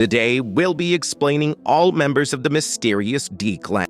Today, we'll be explaining all members of the mysterious D-Clan.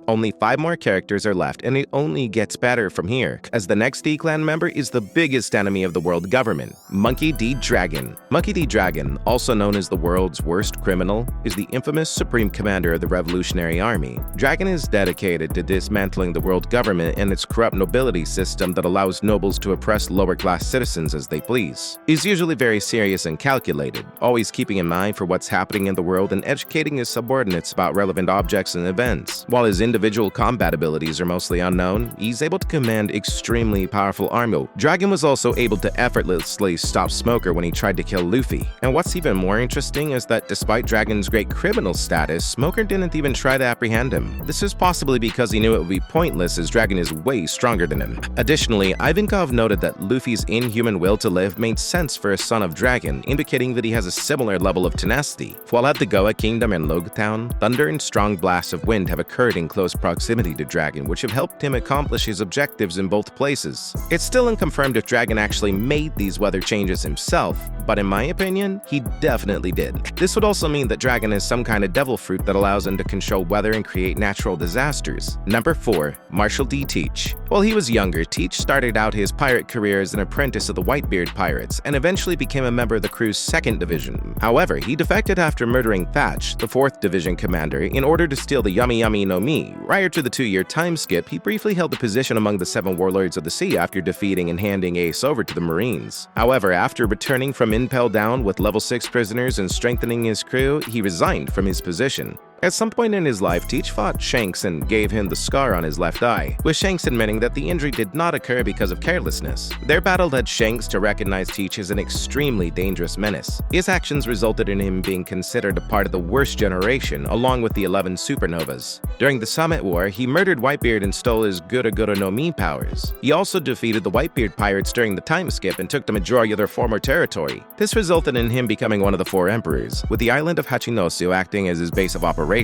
Only 5 more characters are left, and it only gets better from here, as the next D-Clan member is the biggest enemy of the world government, Monkey D. Dragon. Monkey D. Dragon, also known as the world's worst criminal, is the infamous supreme commander of the Revolutionary Army. Dragon is dedicated to dismantling the world government and its corrupt nobility system that allows nobles to oppress lower-class citizens as they please. He's usually very serious and calculated, always keeping in mind for what's happening in the world and educating his subordinates about relevant objects and events. While his individual combat abilities are mostly unknown, he's able to command extremely powerful armor. Dragon was also able to effortlessly stop Smoker when he tried to kill Luffy. And what's even more interesting is that despite Dragon's great criminal status, Smoker didn't even try to apprehend him. This is possibly because he knew it would be pointless as Dragon is way stronger than him. Additionally, Ivankov noted that Luffy's inhuman will to live made sense for a son of Dragon, indicating that he has a similar level of tenacity. While at the Goa Kingdom and Logtown, thunder and strong blasts of wind have occurred in close proximity to Dragon, which have helped him accomplish his objectives in both places. It's still unconfirmed if Dragon actually made these weather changes himself, but in my opinion, he definitely did. This would also mean that Dragon is some kind of devil fruit that allows him to control weather and create natural disasters. Number 4. Marshall D. Teach. While he was younger, Teach started out his pirate career as an apprentice of the Whitebeard Pirates and eventually became a member of the crew's 2nd Division. However, he defected after murdering Thatch, the 4th Division commander, in order to steal the Yummy Yummy no Mi. Prior to the 2-year time skip, he briefly held a position among the 7 warlords of the sea after defeating and handing Ace over to the Marines. However, after returning from Impel Down with level 6 prisoners and strengthening his crew, he resigned from his position. At some point in his life, Teach fought Shanks and gave him the scar on his left eye, with Shanks admitting that the injury did not occur because of carelessness. Their battle led Shanks to recognize Teach as an extremely dangerous menace. His actions resulted in him being considered a part of the worst generation, along with the 11 supernovas. During the Summit War, he murdered Whitebeard and stole his Gura Gura no Mi powers. He also defeated the Whitebeard pirates during the time skip and took the majority of their former territory. This resulted in him becoming one of the 4 emperors, with the island of Hachinosu acting as his base of operations.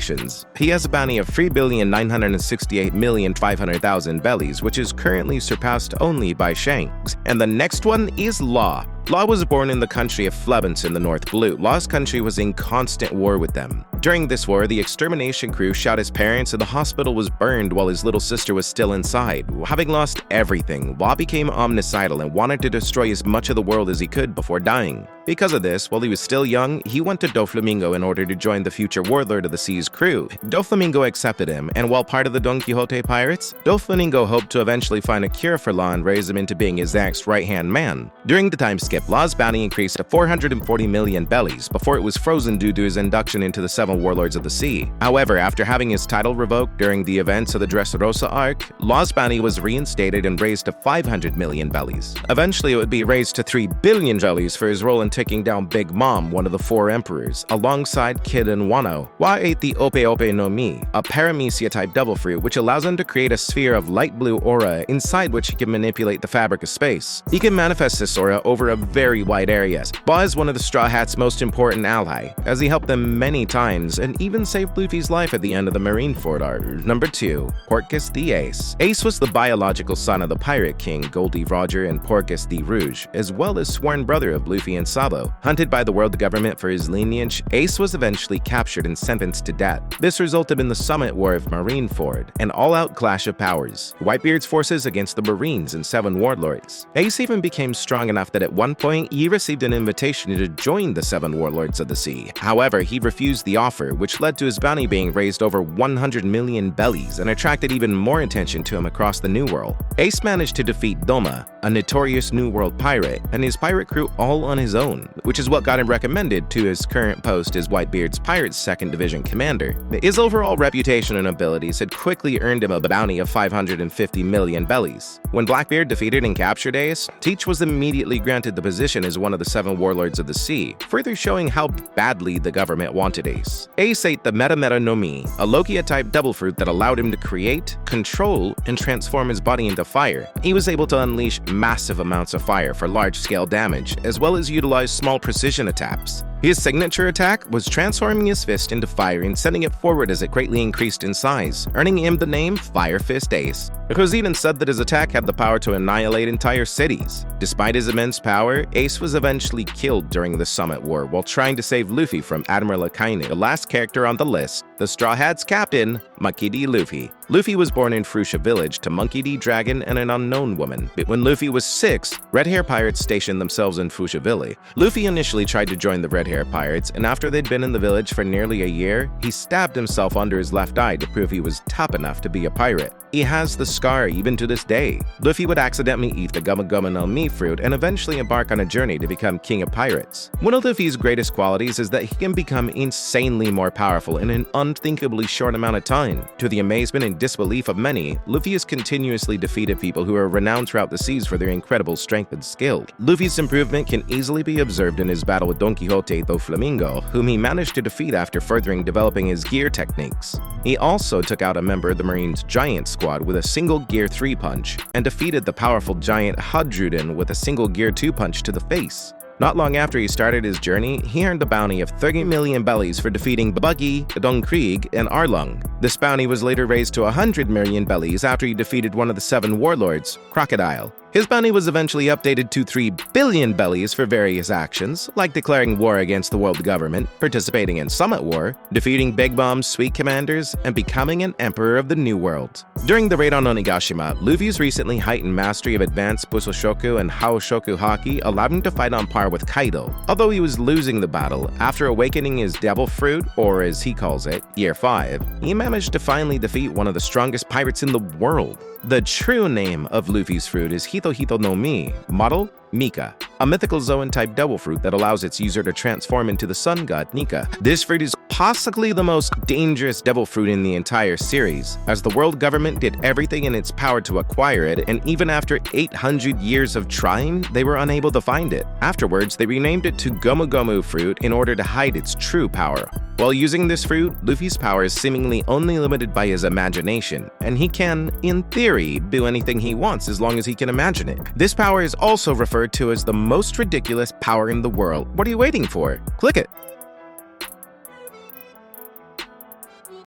He has a bounty of 3,968,500,000 bellies, which is currently surpassed only by Shanks. And the next one is Law. Law was born in the country of Flebens in the North Blue. Law's country was in constant war with them. During this war, the extermination crew shot his parents and the hospital was burned while his little sister was still inside. Having lost everything, Law became omnicidal and wanted to destroy as much of the world as he could before dying. Because of this, while he was still young, he went to Doflamingo in order to join the future warlord of the sea's crew. Doflamingo accepted him, and while part of the Don Quixote pirates, Doflamingo hoped to eventually find a cure for Law and raise him into being his next right-hand man. During the time skip, Law's bounty increased to 440 million bellies before it was frozen due to his induction into the 7 warlords of the sea. However, after having his title revoked during the events of the Dressrosa arc, Law's bounty was reinstated and raised to 500 million bellies. Eventually, it would be raised to 3 billion bellies for his role in taking down Big Mom, one of the 4 emperors, alongside Kid and Wano. Wa ate the Ope Ope no Mi, a paramecia-type devil fruit which allows him to create a sphere of light blue aura inside which he can manipulate the fabric of space. He can manifest this aura over a very wide areas. Ba is one of the Straw Hats' most important ally, as he helped them many times and even saved Luffy's life at the end of the Marineford arc. Number 2. Porcus the Ace. Ace was the biological son of the Pirate King Goldie Roger and Porcus the Rouge, as well as sworn brother of Luffy and Sabo. Hunted by the world government for his lineage, Ace was eventually captured and sentenced to death. This resulted in the Summit War of Marineford, an all-out clash of powers. Whitebeard's forces against the Marines and 7 warlords. Ace even became strong enough that at one point, he received an invitation to join the 7 warlords of the sea. However, he refused the offer, which led to his bounty being raised over 100 million bellies and attracted even more attention to him across the New World. Ace managed to defeat Doma, a notorious New World pirate, and his pirate crew all on his own, which is what got him recommended to his current post as Whitebeard's Pirates 2nd Division commander. His overall reputation and abilities had quickly earned him a bounty of 550 million bellies. When Blackbeard defeated and captured Ace, Teach was immediately granted the position as one of the 7 warlords of the sea, further showing how badly the government wanted Ace. Ace ate the Meta Meta no Mi, a Logia-type devil fruit that allowed him to create, control, and transform his body into fire. He was able to unleash massive amounts of fire for large-scale damage, as well as utilize small precision attacks. His signature attack was transforming his fist into fire and sending it forward as it greatly increased in size, earning him the name Fire Fist Ace. It was even said that his attack had the power to annihilate entire cities. Despite his immense power, Ace was eventually killed during the Summit War while trying to save Luffy from Admiral Akainu. The last character on the list, the Straw Hat's captain, Monkey D. Luffy. Luffy was born in Fuchsia Village to Monkey D. Dragon and an unknown woman. But when Luffy was 6, Red Hair Pirates stationed themselves in Fuchsia Village. Luffy initially tried to join the Red Hair Pirates, and after they'd been in the village for nearly a year, he stabbed himself under his left eye to prove he was tough enough to be a pirate. He has the scar even to this day. Luffy would accidentally eat the Gumma Gumma no Mi fruit and eventually embark on a journey to become king of pirates. One of Luffy's greatest qualities is that he can become insanely more powerful in an unthinkably short amount of time. To the amazement and disbelief of many, Luffy has continuously defeated people who are renowned throughout the seas for their incredible strength and skill. Luffy's improvement can easily be observed in his battle with Don Quixote Doflamingo, whom he managed to defeat after furthering developing his gear techniques. He also took out a member of the Marines' Giant Squad with a single Gear 3 punch, and defeated the powerful giant Hadruden with a single Gear 2 punch to the face. Not long after he started his journey, he earned a bounty of 30 million bellies for defeating Buggy, Don Krieg, and Arlong. This bounty was later raised to 100 million bellies after he defeated one of the 7 warlords, Crocodile. His bounty was eventually updated to 3 billion bellies for various actions, like declaring war against the world government, participating in Summit War, defeating Big Mom's sweet commanders, and becoming an emperor of the New World. During the raid on Onigashima, Luffy's recently heightened mastery of advanced Busoshoku and Haoshoku Haki allowed him to fight on par with Kaido. Although he was losing the battle, after awakening his Devil Fruit, or as he calls it, Year 5, he managed to finally defeat one of the strongest pirates in the world. The true name of Luffy's fruit is Hito Hito no Mi, model Mika, a mythical Zoan-type devil fruit that allows its user to transform into the sun god Nika. This fruit is possibly the most dangerous devil fruit in the entire series, as the world government did everything in its power to acquire it, and even after 800 years of trying, they were unable to find it. Afterwards, they renamed it to Gomu Gomu fruit in order to hide its true power. While using this fruit, Luffy's power is seemingly only limited by his imagination, and he can, in theory, do anything he wants as long as he can imagine it. This power is also referred to as the most ridiculous power in the world. What are you waiting for? Click it!